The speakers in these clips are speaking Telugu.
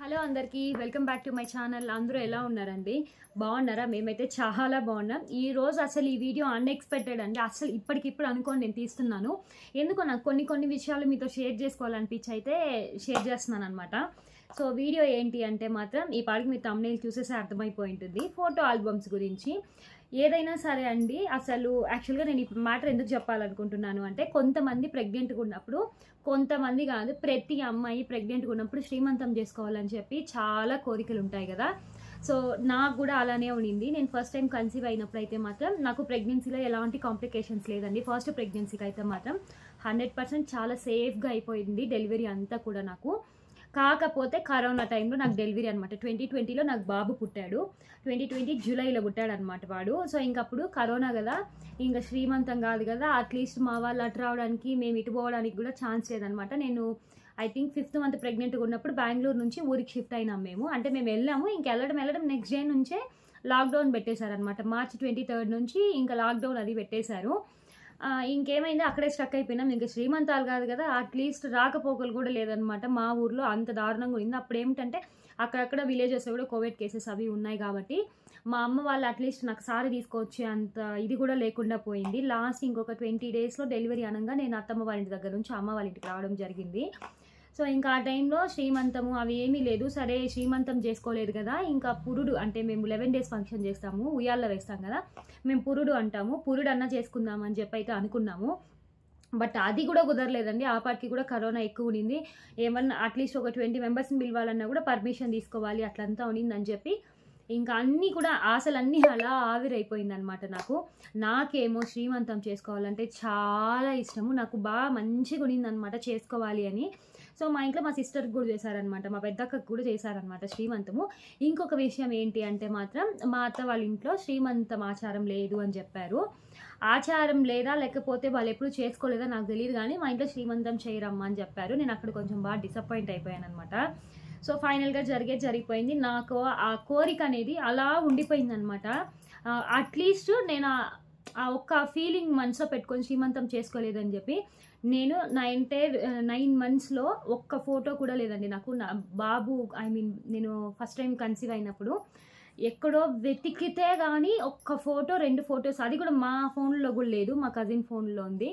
హలో అందరికీ welcome back to my channel. అందరూ ఎలా ఉన్నారండి? బాగున్నారా? మేమైతే చాలా బాగున్నాం. ఈరోజు అసలు ఈ వీడియో అన్ఎక్స్పెక్టెడ్ అండి. అసలు ఇప్పటికిప్పుడు అనుకోని నేను తీస్తున్నాను. ఎందుకో నాకు కొన్ని విషయాలు మీతో షేర్ చేసుకోవాలనిపించి అయితే షేర్ చేస్తున్నాను అనమాట. సో వీడియో ఏంటి అంటే మాత్రం ఈ పాటికి మీరు థంబ్నెయిల్ చూసేసి అర్థమైపోయి ఉంటుంది. ఫోటో ఆల్బమ్స్ గురించి ఏదైనా సరే అండి. అసలు యాక్చువల్గా నేను ఈ మ్యాటర్ ఎందుకు చెప్పాలనుకుంటున్నాను అంటే, కొంతమంది ప్రెగ్నెంట్గా ఉన్నప్పుడు, కొంతమంది కాదు ప్రతి అమ్మాయి ప్రెగ్నెంట్గా ఉన్నప్పుడు శ్రీమంతం చేసుకోవాలని చెప్పి చాలా కోరికలు ఉంటాయి కదా. సో నాకు కూడా అలానే ఉండింది. నేను ఫస్ట్ టైం కన్సీవ్ అయినప్పుడు అయితే మాత్రం నాకు ప్రెగ్నెన్సీలో ఎలాంటి కాంప్లికేషన్స్ లేదండి. ఫస్ట్ ప్రెగ్నెన్సీకి అయితే మాత్రం 100% చాలా సేఫ్గా అయిపోయింది డెలివరీ అంతా కూడా నాకు. కాకపోతే కరోనా టైంలో నాకు డెలివరీ అనమాట. 2020లో నాకు బాబు పుట్టాడు. 2020 జూలైలో పుట్టాడు అనమాట వాడు. సో ఇంకప్పుడు కరోనా కదా, ఇంకా శ్రీమంతం కాదు కదా, అట్లీస్ట్ మా వాళ్ళు అటు రావడానికి మేము ఇటు పోవడానికి కూడా ఛాన్స్ లేదనమాట. నేను ఐ థింక్ 5th మంత్ ప్రెగ్నెంట్గా ఉన్నప్పుడు బెంగళూరు నుంచి ఊరికి షిఫ్ట్ అయినాం మేము. అంటే మేము వెళ్ళాము, ఇంక వెళ్ళడం నెక్స్ట్ డే నుంచే లాక్డౌన్ పెట్టేశారనమాట. మార్చి 23rd నుంచి ఇంకా లాక్డౌన్ అది పెట్టేశారు. ఇంకేమైంది, అక్కడే స్టక్ అయిపోయినాం. ఇంకా శ్రీమంతాలు కాదు కదా, అట్లీస్ట్ రాకపోకలు కూడా లేదనమాట మా ఊర్లో. అంత దారుణంగా ఉంది. అప్పుడు ఏమిటంటే అక్కడక్కడ విలేజెస్లో కూడా కోవిడ్ కేసెస్ అవి ఉన్నాయి కాబట్టి మా అమ్మ వాళ్ళు అట్లీస్ట్ నాకు సారీ తీసుకొచ్చే అంత ఇది కూడా లేకుండా పోయింది. లాస్ట్ ఇంకొక 20 డేస్లో డెలివరీ అనగా నేను అత్తమ్మ వాళ్ళ ఇంటి దగ్గర నుంచి అమ్మ వాళ్ళ ఇంటికి రావడం జరిగింది. సో ఇంకా ఆ టైంలో శ్రీమంతము అవి ఏమీ లేదు. సరే శ్రీమంతం చేసుకోలేదు కదా, ఇంకా పురుడు అంటే మేము 11 days ఫంక్షన్ చేస్తాము, ఉయ్యాల్లో వేస్తాం కదా, మేము పురుడు అంటాము, పురుడు అన్న చేసుకుందాం అని చెప్పి అయితే అనుకున్నాము. బట్ అది కూడా కుదరలేదండి. ఆ పాటికి కూడా కరోనా ఎక్కువ ఉండింది. ఏమన్నా అట్లీస్ట్ ఒక 20 మెంబర్స్ని పిలవాలన్నా కూడా పర్మిషన్ తీసుకోవాలి, అట్లంతా ఉండిందని చెప్పి ఇంకా అన్నీ కూడా ఆశలన్నీ అలా ఆవిరైపోయింది అనమాట. నాకేమో శ్రీమంతం చేసుకోవాలంటే చాలా ఇష్టము. నాకు బాగా మంచిగా ఉండిందనమాట చేసుకోవాలి అని. సో మా ఇంట్లో మా సిస్టర్కి కూడా చేశారనమాట, మా పెద్దక్కకు కూడా చేశారనమాట శ్రీమంతము. ఇంకొక విషయం ఏంటి అంటే మాత్రం మా అత్త వాళ్ళ ఇంట్లో శ్రీమంతం ఆచారం లేదు అని చెప్పారు. ఆచారం లేదా లేకపోతే వాళ్ళు ఎప్పుడు చేసుకోలేదా నాకు తెలియదు, కానీ మా ఇంట్లో శ్రీమంతం చేయరమ్మా అని చెప్పారు. నేను అక్కడ కొంచెం బాగా డిసప్పాయింట్ అయిపోయాను అనమాట. సో ఫైనల్గా జరిగిపోయింది. నాకు ఆ కోరిక అనేది అలా ఉండిపోయింది అనమాట. అట్లీస్ట్ నేను ఆ ఒక్క ఫీలింగ్ మనసులో పెట్టుకొని శ్రీమంతం చేసుకోలేదని చెప్పి నేను నా ఎంటైర్ 9 monthsలో ఒక్క ఫోటో కూడా లేదండి నాకు. నా బాబు నేను ఫస్ట్ టైం కన్సీవ్ అయినప్పుడు ఎక్కడో వెతికితే కానీ ఒక్క ఫోటో 2 ఫొటోస్, అది కూడా మా ఫోన్లో కూడా లేదు, మా కజిన్ ఫోన్లో ఉంది.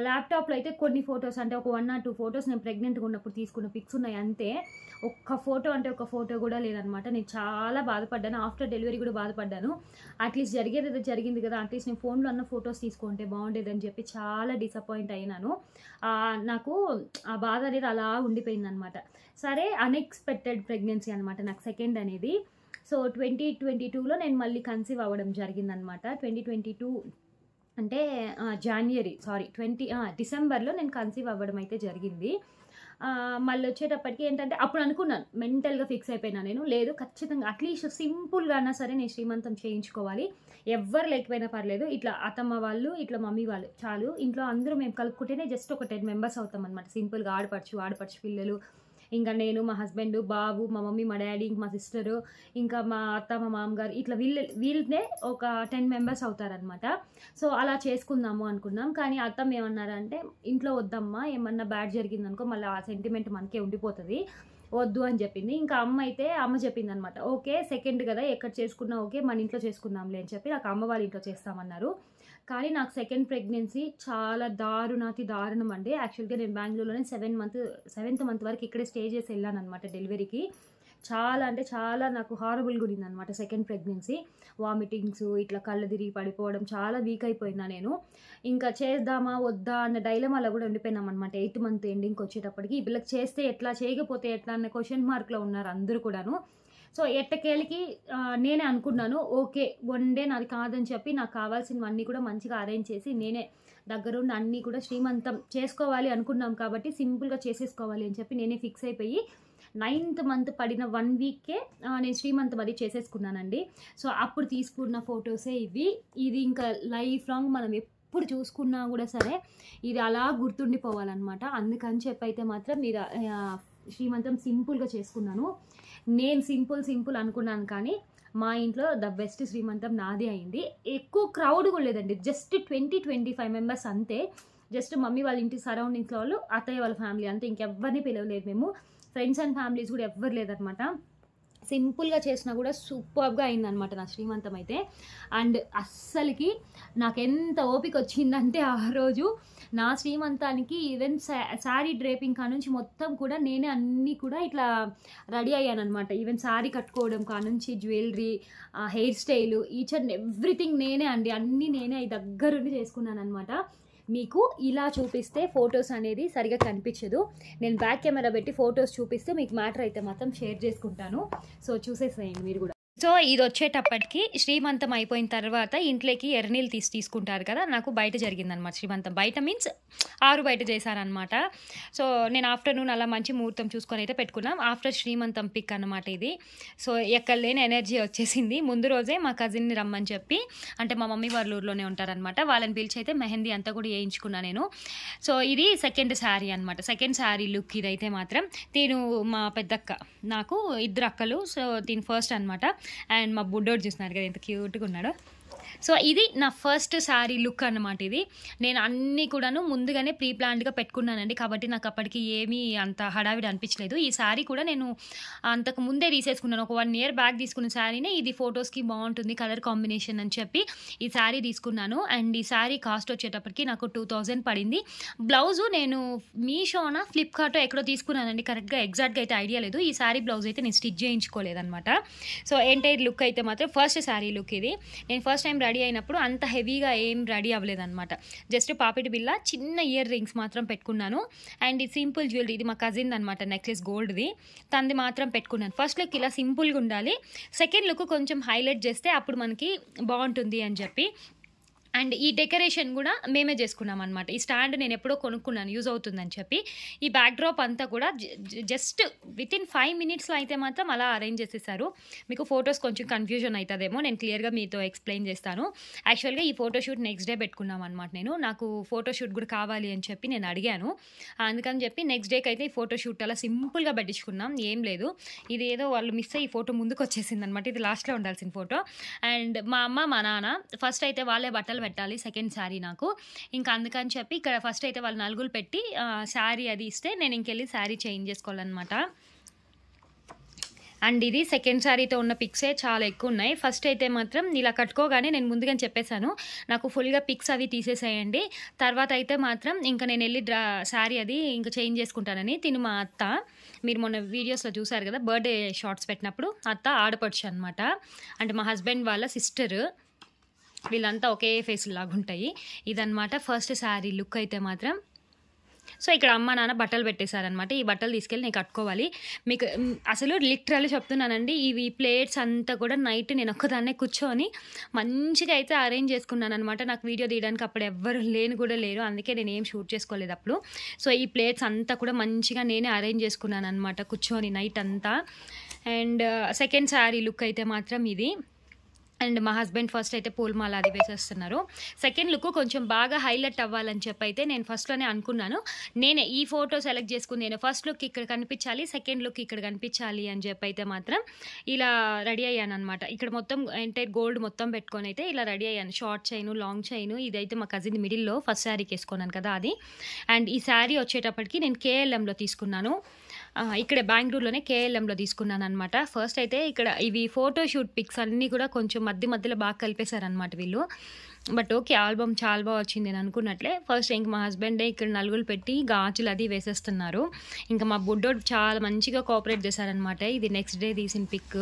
ల్యాప్టాప్లో అయితే కొన్ని ఫొటోస్, అంటే ఒక 1 or 2 ఫొటోస్ నేను ప్రెగ్నెంట్గా ఉన్నప్పుడు తీసుకున్న పిక్స్ ఉన్నాయి అంతే. ఒక్క ఫోటో కూడా లేదనమాట. నేను చాలా బాధపడ్డాను. ఆఫ్టర్ డెలివరీ కూడా బాధపడ్డాను. అట్లీస్ట్ జరిగేది జరిగింది కదా, అట్లీస్ట్ నేను ఫోన్లో అన్న ఫొటోస్ తీసుకుంటే బాగుండేదని చెప్పి చాలా డిసప్పాయింట్ అయినాను. నాకు ఆ బాధ అనేది అలా ఉండిపోయింది అనమాట. సరే అన్ఎక్స్పెక్టెడ్ ప్రెగ్నెన్సీ అనమాట నాకు సెకండ్ అనేది. సో 2022లో నేను మళ్ళీ కన్సీవ్ అవ్వడం జరిగిందనమాట. 2022 అంటే డిసెంబర్లో నేను కన్సీవ్ అవ్వడం అయితే జరిగింది. మళ్ళీ వచ్చేటప్పటికి ఏంటంటే అప్పుడు అనుకున్నాను, మెంటల్గా ఫిక్స్ అయిపోయినా నేను, లేదు ఖచ్చితంగా అట్లీస్ట్ సింపుల్గా అయినా సరే నేను శ్రీమంతం చేయించుకోవాలి, ఎవ్వరు లేకపోయినా పర్లేదు, ఇట్లా అత్తమ్మ వాళ్ళు ఇట్లా మమ్మీ వాళ్ళు చాలు, ఇంట్లో అందరూ మేము కలుపుకుంటేనే జస్ట్ ఒక 10 members అవుతాం అనమాట. సింపుల్గా ఆడపడుచు పిల్లలు, ఇంకా నేను, మా హస్బెండ్, బాబు, మా మమ్మీ, మా డాడీ, ఇంక మా సిస్టరు, ఇంకా మా అత్త, మా మామగారు, ఇట్లా వీళ్ళనే ఒక 10 members అవుతారనమాట. సో అలా చేసుకుందాము అనుకున్నాం. కానీ అత్తమ్మ ఏమన్నారంటే, ఇంట్లో వద్దమ్మా, ఏమన్నా బ్యాడ్ జరిగిందనుకో మళ్ళీ ఆ సెంటిమెంట్ మనకే ఉండిపోతుంది, వద్దు అని చెప్పింది. ఇంకా అమ్మ చెప్పింది అనమాట, ఓకే సెకండ్ కదా ఎక్కడ చేసుకున్నా ఓకే, మన ఇంట్లో చేసుకుందాంలే అని చెప్పి నాకు అమ్మ వాళ్ళ ఇంట్లో చేస్తామన్నారు. కానీ నాకు సెకండ్ ప్రెగ్నెన్సీ చాలా దారుణం అండి. యాక్చువల్గా నేను బెంగళూరులోనే 7th month వరకు ఇక్కడే స్టే చేసి వెళ్ళాను అనమాట డెలివరీకి. చాలా అంటే చాలా నాకు హారబుల్గా ఉండింది అనమాట సెకండ్ ప్రెగ్నెన్సీ. వామిటింగ్స్, ఇట్లా కళ్ళు తిరిగి పడిపోవడం, చాలా వీక్ అయిపోయినా నేను. ఇంకా చేద్దామా వద్దా అన్న డైలమాలో కూడా ఉండిపోయినాం అనమాట. 8th month ఎండింగ్కి వచ్చేటప్పటికి ఈ పిల్లకి చేస్తే ఎట్లా, చేయకపోతే ఎట్లా అన్న క్వశ్చన్ మార్క్లో ఉన్నారు అందరూ కూడాను. సో ఎట్టకేలికి నేనే అనుకున్నాను, ఓకే 1 day నాది కాదని చెప్పి నాకు కావాల్సినవన్నీ కూడా మంచిగా అరేంజ్ చేసి నేనే దగ్గరుండి అన్నీ కూడా శ్రీమంతం చేసుకోవాలి అనుకున్నాం కాబట్టి సింపుల్గా చేసేసుకోవాలి అని చెప్పి నేనే ఫిక్స్ అయిపోయి 9th month పడిన 1 weekకే నేను శ్రీమంతం అది చేసేసుకున్నానండి. సో అప్పుడు తీసుకున్న ఫొటోసే ఇది ఇంకా లైఫ్ లాంగ్ మనం ఎప్పుడు చూసుకున్నా కూడా సరే ఇది అలా గుర్తుండిపోవాలన్నమాట. అందుకని చెప్పి అయితే మాత్రం మీరు శ్రీమంతం సింపుల్గా చేసుకున్నాను. నేను సింపుల్ అనుకున్నాను, కానీ మా ఇంట్లో ద బెస్ట్ శ్రీమంతం నాదే అయింది. ఎక్కువ క్రౌడ్ కూడా లేదండి, జస్ట్ 20-25 members అంతే. జస్ట్ మమ్మీ వాళ్ళ ఇంటి సరౌండింగ్స్లో వాళ్ళు, అత్తయ్య వాళ్ళ ఫ్యామిలీ అంతే, ఇంకెవ్వరిని పిలవలేదు మేము. ఫ్రెండ్స్ అండ్ ఫ్యామిలీస్ కూడా ఎవ్వరు లేదనమాట. సింపుల్గా చేసినా కూడా సూపర్గా అయిందనమాట నా శ్రీమంతం అయితే. అండ్ అస్సలకి నాకు ఎంత ఓపిక వచ్చిందంటే ఆ రోజు నా శ్రీమంతానికి ఈవెన్ శారీ డ్రేపింగ్ కానుంచి మొత్తం కూడా నేనే అన్నీ కూడా ఇట్లా రెడీ అయ్యానమాట. ఈవెన్ శారీ కట్టుకోవడం కానుంచి jewellery, hair style, each and everything నేనే అండి, అన్నీ నేనే దగ్గరుండి చేసుకున్నాను అనమాట. మీకు ఇలా చూపిస్తే ఫొటోస్ అనేది సరిగా కనిపించదు. నేను బ్యాక్ కెమెరా పెట్టి ఫొటోస్ చూపిస్తే మీకు మ్యాటర్ అయితే మాత్రం షేర్ చేసుకుంటాను. సో చూసేసేయండి మీరు కూడా. సో ఇది వచ్చేటప్పటికి శ్రీమంతం అయిపోయిన తర్వాత ఇంట్లోకి ఎర్రనీళ్ళు తీసుకుంటారు కదా, నాకు బయట జరిగిందనమాట శ్రీమంతం. బయట మీన్స్ ఆరు బయట చేశారనమాట. సో నేను ఆఫ్టర్నూన్ అలా మంచి ముహూర్తం చూసుకొని అయితే పెట్టుకున్నాం. ఆఫ్టర్ శ్రీమంతం పిక్ అనమాట ఇది. సో ఎక్కడ లేని ఎనర్జీ వచ్చేసింది. ముందు రోజే మా కజిన్ని రమ్మని చెప్పి, అంటే మా మమ్మీ వాళ్ళ ఊర్లోనే ఉంటారనమాట, వాళ్ళని పిలిచి అయితే మెహందీ అంతా కూడా వేయించుకున్నా నేను. సో ఇది సెకండ్ శారీ అనమాట. సెకండ్ శారీ లుక్ ఇదైతే మాత్రం. తిను మా పెద్దక్క, నాకు ఇద్దరు అక్కలు. సో దీని ఫస్ట్ అనమాట. అండ్ మా బుడ్డోడు చూస్తున్నారు కదా ఎంత క్యూట్గా ఉన్నాడో. సో ఇది నా ఫస్ట్ శారీ లుక్ అన్నమాట. ఇది నేను అన్నీ కూడాను ముందుగానే ప్రీ ప్లాన్డ్గా పెట్టుకున్నానండి, కాబట్టి నాకు అప్పటికి ఏమీ అంత హడావిడి అనిపించలేదు. ఈ శారీ కూడా నేను అంతకు ముందే తీసేసుకున్నాను. ఒక 1 year బ్యాక్ తీసుకున్న శారీనే ఇది ఫొటోస్కి బాగుంటుంది కలర్ కాంబినేషన్ అని చెప్పి ఈ శారీ తీసుకున్నాను. అండ్ ఈ శారీ కాస్ట్ వచ్చేటప్పటికి నాకు 2000 పడింది. బ్లౌజు నేను మీషోనా ఫ్లిప్కార్టో ఎక్కడో తీసుకున్నానండి, కరెక్ట్గా ఎగ్జాక్ట్గా అయితే ఐడియా లేదు. ఈ శారీ బ్లౌజ్ అయితే నేను స్టిచ్ చేయించుకోలేదన్నమాట. సో ఎంటైర్ లుక్ అయితే మాత్రం ఫస్ట్ శారీ లుక్ ఇది. నేను ఫస్ట్ టైం రెడీ అయినప్పుడు అంత హెవీగా ఏం రెడీ అవ్వలేదన్నమాట. జస్ట్ పాపిటి బిల్ల, చిన్న ఇయర్ రింగ్స్ మాత్రం పెట్టుకున్నాను. అండ్ ఇది సింపుల్ జ్యువెలరీ, ఇది మా కజిన్ అనమాట, నెక్లెస్ గోల్డ్ది, తనది మాత్రం పెట్టుకున్నాను. ఫస్ట్ లుక్ ఇలా సింపుల్గా ఉండాలి, సెకండ్ లుక్ కొంచెం హైలైట్ చేస్తే అప్పుడు మనకి బాగుంటుంది అని చెప్పి. అండ్ ఈ డెకరేషన్ కూడా మేమే చేసుకున్నాం అనమాట. ఈ స్టాండ్ నేను ఎప్పుడో కొనుక్కున్నాను, యూజ్ అవుతుందని చెప్పి. ఈ బ్యాక్ డ్రాప్ అంతా కూడా జస్ట్ వితిన్ 5 minutesలో అయితే మాత్రం అలా అరేంజ్ చేసేసారు. మీకు ఫొటోస్ కొంచెం కన్ఫ్యూజన్ అవుతుందేమో, నేను క్లియర్గా మీతో ఎక్స్ప్లెయిన్ చేస్తాను. యాక్చువల్గా ఈ ఫోటోషూట్ నెక్స్ట్ డే పెట్టుకున్నాం అనమాట. నాకు ఫోటోషూట్ కూడా కావాలి అని చెప్పి నేను అడిగాను. అందుకని చెప్పి నెక్స్ట్ డేకి అయితే ఈ ఫోటోషూట్ అలా సింపుల్గా పెట్టించుకున్నాం, ఏం లేదు. ఇది ఏదో వాళ్ళు మిస్ అయ్యి ఈ ఫోటో ముందుకు వచ్చేసింది అనమాట. ఇది లాస్ట్లో ఉండాల్సిన ఫోటో. అండ్ మా అమ్మ మా నాన్న ఫస్ట్ అయితే వాళ్ళే బట్టలు పెట్టాలి సెకండ్ శారీ నాకు. ఇంకా అందుకని చెప్పి ఇక్కడ ఫస్ట్ అయితే వాళ్ళు నలుగురు పెట్టి శారీ అది ఇస్తే నేను ఇంకెళ్ళి శారీ చేంజ్ చేసుకోవాలన్నమాట. అండ్ ఇది సెకండ్ శారీతో ఉన్న పిక్సే చాలా ఎక్కువ ఉన్నాయి. ఫస్ట్ అయితే మాత్రం ఇలా కట్టుకోగానే నేను ముందుగానే చెప్పేశాను, నాకు ఫుల్గా పిక్స్ అవి తీసేసేయండి, తర్వాత అయితే మాత్రం ఇంకా నేను వెళ్ళి శారీ అది ఇంకా చేంజ్ చేసుకుంటానని. తిను మా అత్త, మీరు మొన్న వీడియోస్లో చూసారు కదా బర్త్డే షార్ట్స్ పెట్టినప్పుడు, అత్త ఆడపడుచు అనమాట. అంటే మా హస్బెండ్ వాళ్ళ సిస్టరు, వీళ్ళంతా ఒకే ఫేస్ లాగా ఉంటాయి. ఇదన్నమాట ఫస్ట్ శారీ లుక్ అయితే మాత్రం. సో ఇక్కడ అమ్మ నాన్న బట్టలు పెట్టేశారనమాట. ఈ బట్టలు తీసుకెళ్ళి నేను కట్టుకోవాలి. మీకు అసలు లిటరల్లీ చెప్తున్నానండి, ఇవి ప్లేట్స్ అంతా కూడా నైట్ నేను ఒక్కదాన్నే కూర్చొని మంచిగా అయితే అరేంజ్ చేసుకున్నాను అనమాట. నాకు వీడియో తీయడానికి అప్పుడు ఎవ్వరు లేరు, అందుకే నేను ఏం షూట్ చేసుకోలేదు అప్పుడు. సో ఈ ప్లేట్స్ అంతా కూడా మంచిగా నేనే అరేంజ్ చేసుకున్నాను అనమాట కూర్చొని నైట్ అంతా. అండ్ సెకండ్ శారీ లుక్ అయితే మాత్రం ఇది. అండ్ మా హస్బెండ్ ఫస్ట్ అయితే పూలమాల అది వేసేస్తున్నారు. సెకండ్ లుక్ కొంచెం బాగా హైలైట్ అవ్వాలని చెప్పి అయితే నేను ఫస్ట్లోనే అనుకున్నాను. నేనే ఈ ఫోటో సెలెక్ట్ చేసుకుని నేను ఫస్ట్ లుక్ ఇక్కడ కనిపించాలి, సెకండ్ లుక్ ఇక్కడ కనిపించాలి అని చెప్పి అయితే మాత్రం ఇలా రెడీ అయ్యాను అనమాట. ఇక్కడ మొత్తం ఎంటైర్ గోల్డ్ మొత్తం పెట్టుకొని అయితే ఇలా రెడీ అయ్యాను. షార్ట్ చైన్, లాంగ్ చైన్, ఇదైతే మా కజిన్ మిడిల్లో ఫస్ట్ శారీకి వేసుకున్నాను కదా అది. అండ్ ఈ శారీ వచ్చేటప్పటికి నేను KLMలో తీసుకున్నాను. ఇక్కడ బెంగళూరులోనే KLMలో తీసుకున్నాను అనమాట. ఫస్ట్ అయితే ఇక్కడ ఇవి ఫోటోషూట్ పిక్స్ అన్నీ కూడా కొంచెం మధ్యలో బాగా కలిపేశారనమాట వీళ్ళు. బట్ ఓకే, ఆల్బమ్ చాలా బాగా వచ్చింది నేను అనుకున్నట్లే. ఫస్ట్ ఇంక మా హస్బెండే ఇక్కడ నలుగురు పెట్టి గాజులు అది వేసేస్తున్నారు. ఇంకా మా బుడ్డోడు చాలా మంచిగా కోఆపరేట్ చేశారనమాట. ఇది నెక్స్ట్ డే తీసిన పిక్.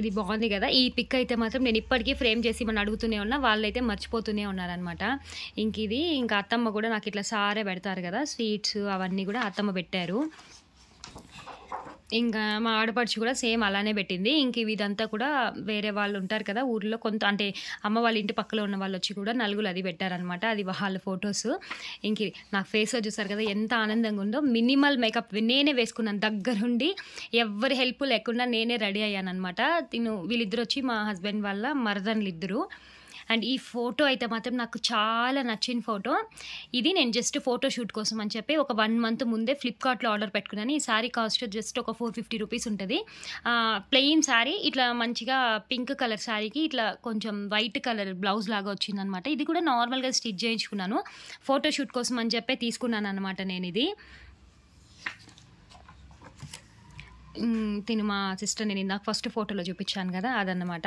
ఇది బాగుంది కదా. ఈ పిక్ అయితే మాత్రం నేను ఇప్పటికీ ఫ్రేమ్ చేసి మనం అడుగుతూనే ఉన్నా, వాళ్ళైతే మర్చిపోతూనే ఉన్నారనమాట. ఇంకా అత్తమ్మ కూడా నాకు ఇట్లా సారే పెడతారు కదా, స్వీట్స్ అవన్నీ కూడా అత్తమ్మ పెట్టారు. ఇంకా మా ఆడపడుచు కూడా సేమ్ అలానే పెట్టింది. ఇదంతా కూడా వేరే వాళ్ళు ఉంటారు కదా ఊర్లో, కొంత అంటే అమ్మ వాళ్ళ ఇంటి పక్కలో ఉన్న వాళ్ళు వచ్చి కూడా నలుగురు అది పెట్టారనమాట. అది వాళ్ళ ఫొటోస్. నాకు ఫేస్లో చూసారు కదా ఎంత ఆనందంగా ఉందో. మినిమల్ మేకప్ నేనే వేసుకున్నాను దగ్గరుండి, ఎవరి హెల్ప్ లేకుండా నేనే రెడీ అయ్యాను అనమాట. వీళ్ళిద్దరు వచ్చి మా హస్బెండ్ వాళ్ళ మరదన్లు ఇద్దరు. అండ్ ఈ ఫోటో అయితే మాత్రం నాకు చాలా నచ్చిన ఫోటో. ఇది నేను జస్ట్ ఫోటోషూట్ కోసం అని చెప్పి ఒక 1 month ముందే ఫ్లిప్కార్ట్లో ఆర్డర్ పెట్టుకున్నాను. ఈ శారీ కాస్ట్ జస్ట్ ఒక 450 రూపీస్ ఉంటుంది. ప్లెయిన్ శారీ, ఇట్లా మంచిగా పింక్ కలర్ శారీకి ఇట్లా కొంచెం వైట్ కలర్ బ్లౌజ్ లాగా వచ్చిందనమాట. ఇది కూడా నార్మల్గా స్టిచ్ చేయించుకున్నాను, ఫోటోషూట్ కోసం అని చెప్పి తీసుకున్నాను అనమాట నేను ఇది. తిను మా సిస్టర్ నేను ఇందాక ఫస్ట్ ఫోటోలో చూపించాను కదా అదన్నమాట.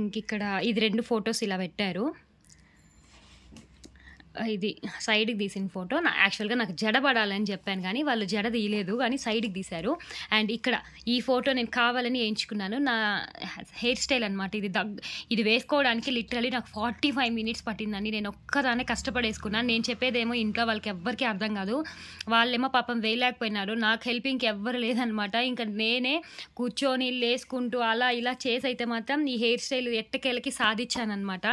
ఇంకిక్కడ ఇది 2 ఫొటోస్ ఇలా పెట్టారు. ఇది సైడ్‌కి తీసిన ఫోటో. యాక్చువల్‌గా నాకు జడ పడాలని చెప్పాను కానీ వాళ్ళు జడ తీయలేదు కానీ సైడ్‌కి తీశారు. అండ్ ఇక్కడ ఈ ఫోటో నేను కావాలని ఏయించుకున్నాను. నా హెయిర్ స్టైల్ అనమాట. ఇది వేసుకోవడానికి లిటరల్లీ నాకు 45 మినిట్స్ పట్టిందండి. నేను ఒక్కదాన్నే కష్టపడేసుకున్నాను. నేను చెప్పేదేమో ఇంట్లో వాళ్ళకి ఎవ్వరికీ అర్థం కాదు. వాళ్ళేమో పాపం వేయలేకపోయినారు. నాకు హెల్పింగ్‌కి ఎవ్వరు లేదనమాట. ఇంకా నేనే కూర్చొని లేసుకుంటూ అలా ఇలా చేసి అయితే మాత్రం ఈ హెయిర్ స్టైల్ ఎట్టకేలకి సాధించాననమాట.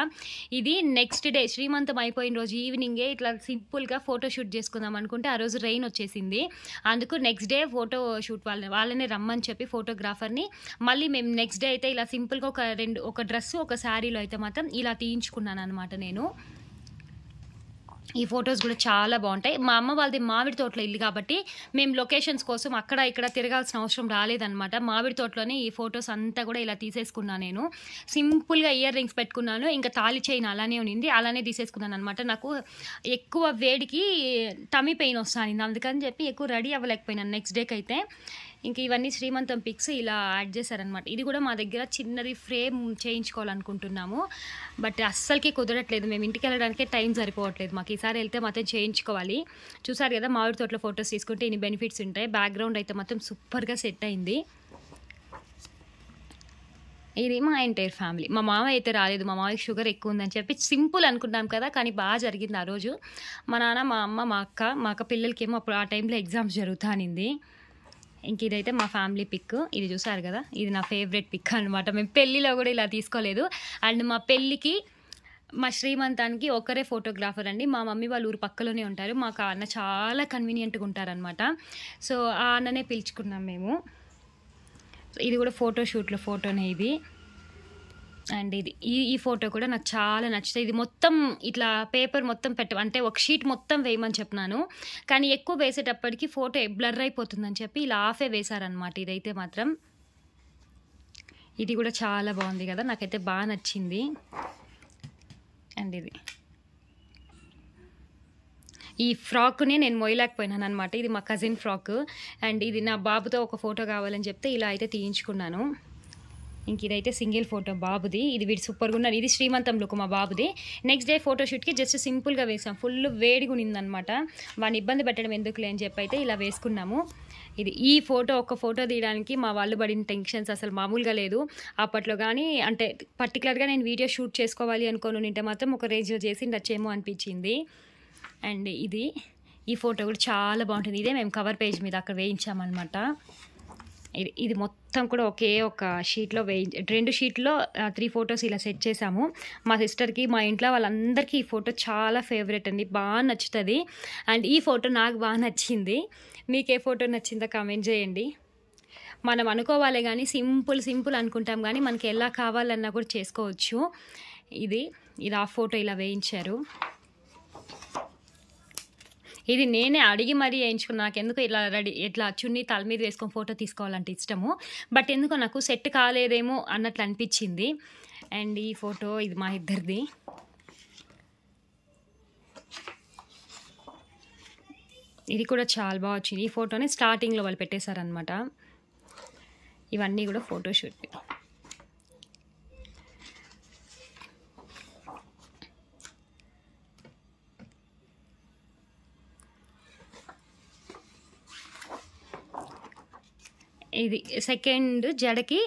ఇది నెక్స్ట్ డే శ్రీమంతం అయిపోయిన రోజు ఈవినింగే ఇట్లా సింపుల్గా ఫోటో షూట్ చేసుకుందాం అనుకుంటే ఆ రోజు రెయిన్ వచ్చేసింది. అందుకు నెక్స్ట్ డే ఫోటో షూట్ వాళ్ళనే రమ్మని చెప్పి ఫోటోగ్రాఫర్ని మళ్ళీ మేము నెక్స్ట్ డే అయితే ఇలా సింపుల్గా ఒక డ్రెస్సు ఒక శారీలో అయితే మాత్రం ఇలా తీయించుకున్నాను అనమాట నేను. ఈ ఫొటోస్ కూడా చాలా బాగుంటాయి. మా అమ్మ వాళ్ళది మామిడి తోటలో ఇల్లు కాబట్టి మేము లొకేషన్స్ కోసం అక్కడ ఇక్కడ తిరగాల్సిన అవసరం రాలేదనమాట. మామిడి తోటలోనే ఈ ఫొటోస్ అంతా కూడా ఇలా తీసేసుకున్నాను నేను. సింపుల్గా ఇయర్ రింగ్స్ పెట్టుకున్నాను. ఇంకా తాళి చైన్ అలానే ఉన్నింది. అలానే తీసేసుకున్నాను అనమాట. నాకు ఎక్కువ వేడికి టమీ పెయిన్ వస్తాను. అందుకని చెప్పి ఎక్కువ రెడీ అవ్వలేకపోయినాను నెక్స్ట్ డేకి అయితే. ఇంక ఇవన్నీ శ్రీమంతం పిక్స్ ఇలా యాడ్ చేశారనమాట. ఇది కూడా మా దగ్గర చిన్నది ఫ్రేమ్ చేయించుకోవాలనుకుంటున్నాము. బట్ అస్సలకి కుదరట్లేదు. మేము ఇంటికి వెళ్ళడానికే టైం సరిపోవట్లేదు మాకు. ఈసారి వెళ్తే మాత్రం చేయించుకోవాలి. చూసారు కదా మామిడి తోటలో ఫొటోస్ తీసుకుంటే ఇన్ని బెనిఫిట్స్ ఉంటాయి. బ్యాక్గ్రౌండ్ అయితే మాత్రం సూపర్గా సెట్ అయింది. ఇది మా ఎంటైర్ ఫ్యామిలీ. మా మామ అయితే రాలేదు. మా మామయ్యకి షుగర్ ఎక్కువ ఉందని చెప్పి సింపుల్ అనుకున్నాం కదా, కానీ బాగా జరిగింది ఆ రోజు. మా నాన్న, మా అమ్మ, మా అక్క పిల్లలకి ఏమో అప్పుడు ఆ టైంలో ఎగ్జామ్స్ జరుగుతా అనింది. ఇంక ఇదైతే మా ఫ్యామిలీ పిక్. ఇది చూసారు కదా, ఇది నా ఫేవరెట్ పిక్ అనమాట. మేము పెళ్ళిలో కూడా ఇలా తీసుకోలేదు. అండ్ మా పెళ్ళికి మా శ్రీమంతానికి ఒకరే ఫోటోగ్రాఫర్ అండి. మా మమ్మీ వాళ్ళ ఊరు పక్కలోనే ఉంటారు. మాకు ఆ అన్న చాలా కన్వీనియంట్గా ఉంటారనమాట. సో ఆ అన్ననే పిలుచుకున్నాం మేము. ఇది కూడా ఫోటోషూట్లో ఫోటోనే ఇది. అండ్ ఇది ఈ ఫోటో కూడా నాకు చాలా నచ్చుతుంది. ఇది మొత్తం ఇట్లా పేపర్ మొత్తం అంటే ఒక షీట్ మొత్తం వేయమని చెప్పినాను, కానీ ఎక్కువ వేసేటప్పటికి ఫోటో బ్లర్ అయిపోతుందని చెప్పి ఇలా హాఫే వేశారనమాట. ఇదైతే మాత్రం ఇది కూడా చాలా బాగుంది కదా, నాకైతే బాగా నచ్చింది. అండ్ ఈ ఫ్రాక్ని నేను మోయలేకపోయినాను అనమాట. ఇది మా కజిన్ ఫ్రాక్. అండ్ ఇది నా బాబుతో ఒక ఫోటో కావాలని చెప్తే ఇలా అయితే తీయించుకున్నాను. ఇంక ఇదైతే సింగిల్ ఫోటో బాబుది. ఇది వీడు సూపర్గా ఉన్నారు. ఇది శ్రీమంతం లుక్ మా బాబుది. నెక్స్ట్ డే ఫోటోషూట్కి జస్ట్ సింపుల్గా వేసాం. ఫుల్ వేడిగా ఉన్నిందనమాట. వాడిని ఇబ్బంది పెట్టడం ఎందుకులే అని చెప్పి అయితే ఇలా వేసుకున్నాము. ఈ ఒక ఫోటో తీయడానికి మా వాళ్ళు పడిన టెన్షన్స్ అసలు మామూలుగా లేదు అప్పట్లో. కానీ అంటే పర్టికులర్గా నేను వీడియో షూట్ చేసుకోవాలి అనుకోని ఉంటే మాత్రం ఒక రేంజ్లో చేసి ఉండొచ్చేమో అనిపించింది. అండ్ ఈ ఫోటో కూడా చాలా బాగుంటుంది. ఇదే మేము కవర్ పేజ్ మీద అక్కడ వేయించామన్నమాట. ఇది మొత్తం కూడా ఒకే ఒక షీట్లో 2 షీట్లో 3 ఫొటోస్ ఇలా సెట్ చేసాము. మా సిస్టర్కి, మా ఇంట్లో వాళ్ళందరికీ ఈ ఫోటో చాలా ఫేవరెట్ అండి, బాగా నచ్చుతుంది. అండ్ ఈ ఫోటో నాకు బాగా నచ్చింది. మీకు ఏ ఫోటో నచ్చిందో కామెంట్ చేయండి. మనం అనుకోవాలి కానీ సింపుల్ అనుకుంటాం, కానీ మనకి ఎలా కావాలన్నా కూడా చేసుకోవచ్చు. ఇది ఆ ఫోటో ఇలా వేయించారు. ఇది నేనే అడిగి మరీ వేయించుకున్నాను. నాకు ఎందుకు ఇట్లా చున్నీ తల మీద వేసుకొని ఫోటో తీసుకోవాలంటే ఇష్టము, బట్ ఎందుకో నాకు సెట్ కాలేదేమో అన్నట్లు అనిపించింది. అండ్ ఈ ఫోటో ఇది మా ఇద్దరిది. ఇది కూడా చాలా బాగా వచ్చింది. ఈ ఫోటోని స్టార్టింగ్లో వాళ్ళు పెట్టేశారనమాట. ఇవన్నీ కూడా ఫోటోషూట్. ఇది సెకండ్ జడకి,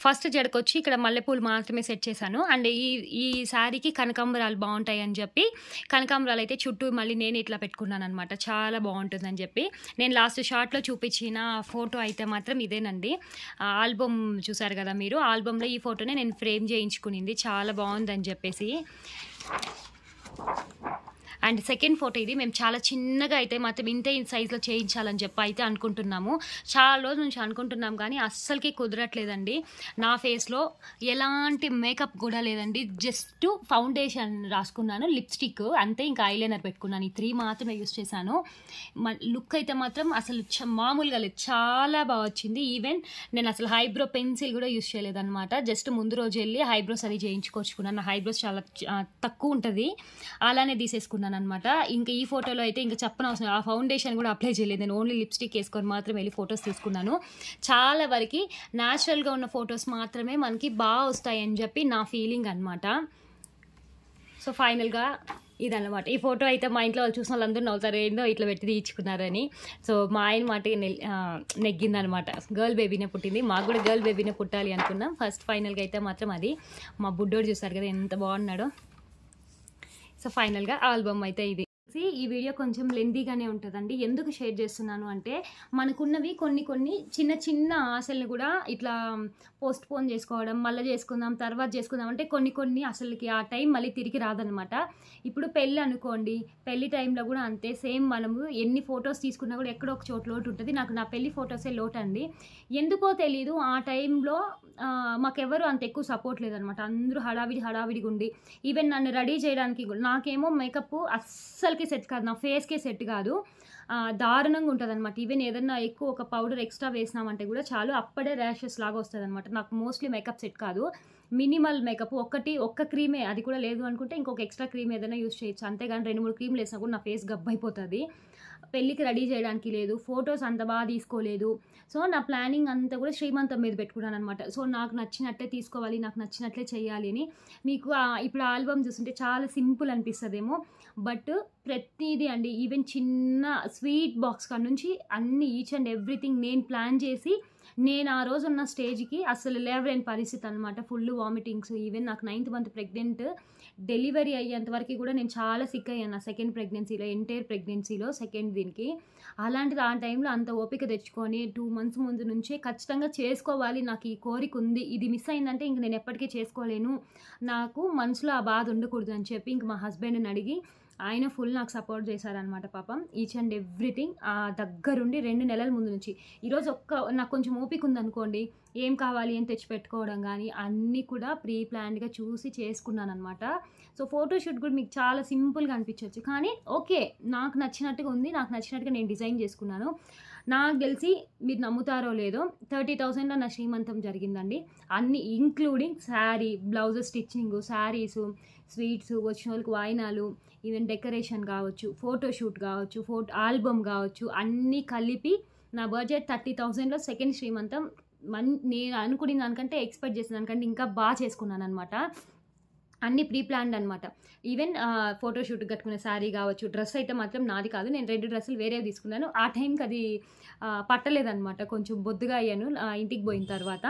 ఫస్ట్ జడకి వచ్చి ఇక్కడ మల్లెపూలు మాత్రమే సెట్ చేశాను. అండ్ ఈ శారీకి కనకాంబరాలు బాగుంటాయి అని చెప్పి కనకాంబరాలు అయితే చుట్టూ మళ్ళీ నేను ఇట్లా పెట్టుకున్నాను అనమాట. చాలా బాగుంటుందని చెప్పి నేను లాస్ట్ షార్ట్లో చూపించిన ఫోటో అయితే మాత్రం ఇదేనండి. ఆల్బమ్ చూసారు కదా మీరు, ఆల్బంలో ఈ ఫోటోనే నేను ఫ్రేమ్ చేయించుకునింది. చాలా బాగుందని చెప్పేసి. అండ్ సెకండ్ ఫోటో ఇది. మేము చాలా చిన్నగా అయితే మాత్రం ఇంతే సైజులో చేయించాలని చెప్పి అయితే అనుకుంటున్నాము. చాలా రోజుల నుంచి అనుకుంటున్నాం కానీ అస్సలకి కుదరట్లేదండి. నా ఫేస్లో ఎలాంటి మేకప్ కూడా లేదండి, జస్ట్ ఫౌండేషన్ రాసుకున్నాను, లిప్స్టిక్ అంతే, ఇంకా ఐలైనర్ పెట్టుకున్నాను. ఈ 3 మాత్రమే యూస్ చేశాను. లుక్ అయితే మాత్రం అసలు మామూలుగా లేదు, చాలా బాగా వచ్చింది. ఈవెన్ నేను అసలు హైబ్రో పెన్సిల్ కూడా యూస్ చేయలేదన్నమాట. జస్ట్ ముందు రోజు వెళ్ళి హైబ్రోస్ అది చేయించుకొచ్చుకున్నాను. నా హైబ్రోస్ చాలా తక్కువ ఉంటుంది, అలానే తీసేసుకున్నాను చేసుకున్నాను అనమాట. ఇంకా ఈ ఫోటోలో అయితే ఇంకా చెప్పనవసరం, ఆ ఫౌండేషన్ కూడా అప్లై చేయలేదు. నేను ఓన్లీ లిప్స్టిక్ వేసుకొని మాత్రం వెళ్ళి ఫొటోస్ తీసుకున్నాను. చాలా వరకు న్యాచురల్గా ఉన్న ఫొటోస్ మాత్రమే మనకి బాగా వస్తాయని చెప్పి నా ఫీలింగ్ అనమాట. సో ఫైనల్గా ఇదన్నమాట. ఈ ఫోటో అయితే మా ఇంట్లో వాళ్ళు చూసిన వాళ్ళందరూ నవ్వుతారు, ఏందో ఇట్లా పెట్టి తీయించుకున్నారని. సో మా ఆయన మాట నెగ్గిందనమాట. గర్ల్ బేబీనే పుట్టింది, మాకు కూడా గర్ల్ బేబీనే పుట్టాలి అనుకున్నాం. ఫస్ట్ ఫైనల్గా అయితే మాత్రం అది మా బుడ్డోడు చూస్తారు కదా ఎంత బాగున్నాడో. సో ఫైనల్గా ఆల్బమ్ అయితే ఇది. ఈ వీడియో కొంచెం లెందీగానే ఉంటుందండి. ఎందుకు షేర్ చేస్తున్నాను అంటే మనకున్నవి కొన్ని చిన్న చిన్న ఆశల్ని కూడా ఇట్లా పోస్ట్ పోన్ చేసుకోవడం, మళ్ళీ చేసుకుందాం తర్వాత చేసుకుందాం అంటే కొన్ని అసలుకి ఆ టైం మళ్ళీ తిరిగి రాదనమాట. ఇప్పుడు పెళ్ళి అనుకోండి, పెళ్లి టైంలో కూడా అంతే సేమ్. మనము ఎన్ని ఫొటోస్ తీసుకున్నా కూడా ఎక్కడో ఒక చోట లోటు ఉంటుంది. నాకు నా పెళ్లి ఫొటోసే లోటు అండి. ఎందుకో తెలీదు ఆ టైంలో మాకెవరు అంత ఎక్కువ సపోర్ట్ లేదనమాట. అందరూ హడావిడిగా ఉండి ఈవెన్ నన్ను రెడీ చేయడానికి నాకేమో మేకప్ అస్సలకి సెట్ కాదు, నా ఫేస్కే సెట్ కాదు, దారుణంగా ఉంటుంది అనమాట. ఈవెన్ ఏదన్నా ఎక్కువ ఒక పౌడర్ ఎక్స్ట్రా వేసినామంటే కూడా చాలు అప్పుడే ర్యాషెస్ లాగా వస్తుంది అనమాట. నాకు మోస్ట్లీ మేకప్ సెట్ కాదు. మినిమల్ మేకప్ ఒక్క క్రీమే, అది కూడా లేదు అనుకుంటే ఇంకొక ఎక్స్ట్రా క్రీమ్ ఏదైనా యూస్ చేయొచ్చు. అంతేగాని 2-3 క్రీమ్లు వేసినా కూడా నా ఫేస్ గబ్బైపోతుంది. పెళ్ళికి రెడీ చేయడానికి లేదు, ఫొటోస్ అంత బాగా తీసుకోలేదు. సో నా ప్లానింగ్ అంతా కూడా శ్రీమంతం మీద పెట్టుకున్నాను అనమాట. సో నాకు నచ్చినట్లే తీసుకోవాలి, నాకు నచ్చినట్లే చేయాలి అని. మీకు ఇప్పుడు ఆల్బమ్ చూస్తుంటే చాలా సింపుల్ అనిపిస్తుందేమో, బట్ ప్రతిదీ అండి, ఈవెన్ చిన్న స్వీట్ బాక్స్ కాడ నుంచి అన్ని ఈచ్ అండ్ ఎవ్రీథింగ్ నేను ప్లాన్ చేసి, నేను ఆ రోజు ఉన్న స్టేజ్కి అసలు లేవలేని పరిస్థితి అనమాట. Full vomitings. ఈవెన్ నాకు 9th month ప్రెగ్నెంట్ డెలివరీ అయ్యేంత వరకు కూడా నేను చాలా సిక్ అయ్యాను. నా సెకండ్ ప్రెగ్నెన్సీలో, ఎంటైర్ ప్రెగ్నెన్సీలో సెకండ్ దీనికి. అలాంటిది ఆ టైంలో అంత ఓపిక తెచ్చుకొని 2 months ముందు నుంచే ఖచ్చితంగా చేసుకోవాలి, నాకు ఈ కోరిక ఉంది, ఇది మిస్ అయిందంటే ఇంక నేను ఎప్పటికీ చేసుకోలేను, నాకు మనసులో ఆ బాధ ఉండకూడదు అని చెప్పి ఇంక మా హస్బెండ్ని అడిగి ఆయన ఫుల్ నాకు సపోర్ట్ చేశారనమాట పాపం. ఈచ్ అండ్ ఎవ్రీథింగ్ దగ్గరుండి 2 నెలల ముందు నుంచి. ఈరోజు నాకు కొంచెం ఓపిక ఉందనుకోండి, ఏం కావాలి అని తెచ్చిపెట్టుకోవడం కానీ అన్నీ కూడా ప్రీ ప్లాన్డ్గా చూసి చేసుకున్నాను అనమాట. సో ఫోటోషూట్ కూడా మీకు చాలా సింపుల్గా అనిపించవచ్చు, కానీ ఓకే నాకు నచ్చినట్టుగా ఉంది, నాకు నచ్చినట్టుగా నేను డిజైన్ చేసుకున్నాను. నాకు తెలిసి మీరు నమ్ముతారో లేదో 30,000లో నా శ్రీమంతం జరిగిందండి. అన్ని including sari, blouse stitching, saris, sweets, వచ్చిన వాళ్ళకి వాయినాలు, ఈవెన్ డెకరేషన్ కావచ్చు, ఫోటోషూట్ కావచ్చు, ఆల్బమ్ కావచ్చు, అన్నీ కలిపి నా బడ్జెట్ 30,000లో సెకండ్ శ్రీమంతం నేను అనుకునే దానికంటే ఎక్స్పెక్ట్ చేసిన దానికంటే ఇంకా బాగా చేసుకున్నాను అనమాట. అన్నీ ప్రీ ప్లాన్డ్ అనమాట. ఈవెన్ ఫోటోషూట్ కట్టుకునే శారీ కావచ్చు, డ్రెస్ అయితే మాత్రం నాది కాదు, నేను 2 డ్రెస్సులు వేరేవి తీసుకున్నాను. ఆ టైంకి అది పట్టలేదనమాట, కొంచెం బొద్దుగా అయ్యాను ఇంటికి పోయిన తర్వాత,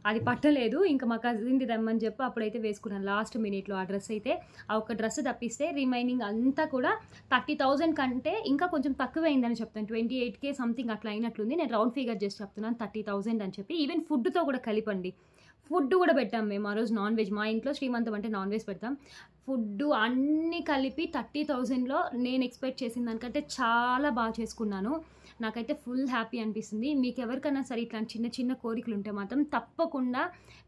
అది పట్టలేదు. ఇంకా మా కజిన్ది రమ్మని చెప్పి అప్పుడైతే వేసుకున్నాను లాస్ట్ మినిట్లో ఆ డ్రెస్ అయితే. ఆ ఒక డ్రెస్ తప్పిస్తే రిమైనింగ్ అంతా కూడా 30,000 కంటే ఇంకా కొంచెం తక్కువైందని చెప్తాను. 28K సంథింగ్ అట్లా అయినట్లుంది. నేను రౌండ్ ఫిగర్ చేసి చెప్తున్నాను 30,000 అని చెప్పి. ఈవెన్ ఫుడ్తో కూడా కలిపండి, ఫుడ్ కూడా పెట్టాం మేము ఆ రోజు. నాన్ వెజ్, మా ఇంట్లో శ్రీమంతం అంటే నాన్ వెజ్ పెడతాం. ఫుడ్ అన్నీ కలిపి 30,000లో నేను ఎక్స్పెక్ట్ చేసిన దానికంటే చాలా బాగా చేసుకున్నాను. నాకైతే ఫుల్ హ్యాపీ అనిపిస్తుంది. మీకు ఎవరికైనా సరే ఇట్లాంటి చిన్న కోరికలు ఉంటే మాత్రం తప్పకుండా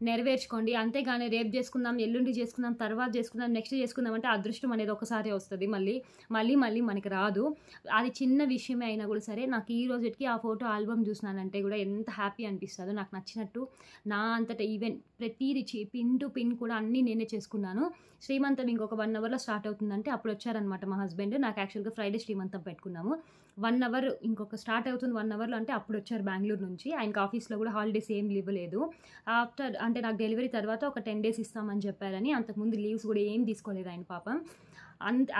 నెరవేర్చుకోండి. అంతేగాని రేపు చేసుకుందాం, ఎల్లుండి చేసుకుందాం, తర్వాత చేసుకుందాం, నెక్స్ట్ చేసుకుందాం అంటే అదృష్టం అనేది ఒకసారి వస్తుంది, మళ్ళీ మనకి రాదు. అది చిన్న విషయమే అయినా కూడా సరే, నాకు ఈ రోజుకి ఆ ఫోటో ఆల్బమ్ చూసినానంటే కూడా ఎంత హ్యాపీ అనిపిస్తుందో, నాకు నచ్చినట్టు నా అంతటా ఈవెన్ ప్రతిదీ పిన్ టు పిన్ కూడా అన్నీ నేనే చేసుకున్నాను. శ్రీమంతం ఇంకొక 1 hourలో స్టార్ట్ అవుతుందంటే అప్పుడు వచ్చారనమాట మా హస్బెండ్. నాకు యాక్చువల్గా ఫ్రైడే శ్రీమంతం పెట్టుకున్నాము. 1 hour ఇంకొక స్టార్ట్ అవుతుంది 1 hourలో అంటే అప్పుడు వచ్చారు బెంగళూరు నుంచి. ఆయనకి ఆఫీస్లో కూడా హాలిడేస్ ఏం ఇవ్వలేదు. ఆఫ్టర్ అంటే నాకు డెలివరీ తర్వాత ఒక 10 days ఇస్తామని చెప్పారని, అంతకుముందు లీవ్స్ కూడా ఏం తీసుకోలేదు ఆయన పాపం.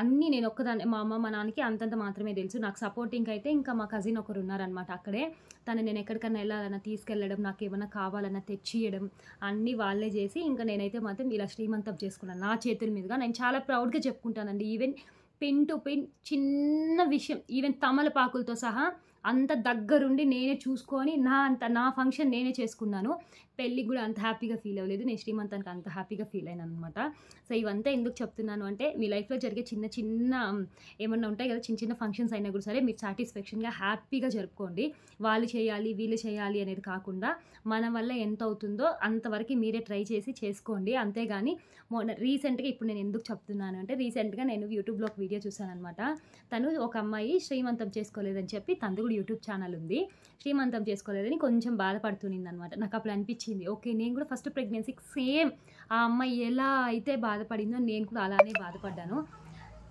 అన్నీ నేను ఒక్కదాన్ని, మా అమ్మ మా నాన్నకి అంతంత మాత్రమే తెలుసు. నాకు సపోర్టింగ్ అయితే ఇంకా మా కజిన్ ఒకరు ఉన్నారనమాట అక్కడే. తను నేను ఎక్కడికన్నా వెళ్ళాలన్నా తీసుకెళ్ళడం, నాకు ఏమైనా కావాలన్నా తెచ్చియడం అన్నీ వాళ్ళే చేసి, ఇంకా నేనైతే మాత్రం ఇలా శ్రీమంతం చేసుకున్నాను నా చేతుల మీదుగా. నేను చాలా ప్రౌడ్గా చెప్పుకుంటానండి. ఈవెన్ పిన్ టు పిన్ చిన్న విషయం, ఈవెన్ తమలపాకులతో సహా అంత దగ్గరుండి నేనే చూసుకొని నా ఫంక్షన్ నేనే చేసుకున్నాను. పెళ్ళికి కూడా అంత హ్యాపీగా ఫీల్ అవ్వలేదు, నేను శ్రీమంతానికి అంత హ్యాపీగా ఫీల్ అయినాను అనమాట. సో ఇవంతా ఎందుకు చెప్తున్నాను అంటే, మీ లైఫ్లో జరిగే చిన్న ఏమన్నా ఉంటాయి కదా, చిన్న ఫంక్షన్స్ అయినా కూడా సరే మీరు సాటిస్ఫాక్షన్గా హ్యాపీగా జరుపుకోండి. వాళ్ళు చేయాలి వీళ్ళు చేయాలి అనేది కాకుండా మన వల్ల ఎంత అవుతుందో అంతవరకు మీరే ట్రై చేసి చేసుకోండి. అంతేగాని రీసెంట్గా ఇప్పుడు నేను ఎందుకు చెప్తున్నాను అంటే, రీసెంట్గా నేను యూట్యూబ్లో ఒక వీడియో చూసాను అనమాట. తను ఒక అమ్మాయి శ్రీమంతం చేసుకోలేదని చెప్పి, తనది కూడా యూట్యూబ్ ఛానల్ ఉంది, శ్రీమంతం చేసుకోలేదని కొంచెం బాధపడుతుంది అనమాట. నాకు అప్పుడు అనిపించింది, ఓకే నేను కూడా ఫస్ట్ ప్రెగ్నెన్సీకి సేమ్ ఆ అమ్మాయి ఎలా అయితే బాధపడిందో నేను కూడా అలానే బాధపడ్డాను.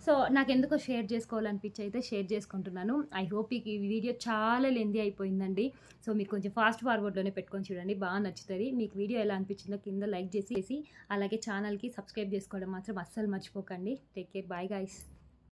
సో నాకెందుకో షేర్ చేసుకోవాలనిపించి అయితే షేర్ చేసుకుంటున్నాను. ఐ హోప్ ఈ వీడియో చాలా లెంతీ అయిపోయిందండి. సో మీకు కొంచెం ఫాస్ట్ ఫార్వర్డ్లోనే పెట్టుకొని చూడండి, బాగా నచ్చుతుంది. మీకు వీడియో ఎలా అనిపించిందో కింద లైక్ చేసి అలాగే ఛానల్కి సబ్స్క్రైబ్ చేసుకోవడం మాత్రం అస్సలు మర్చిపోకండి. Take care, bye guys.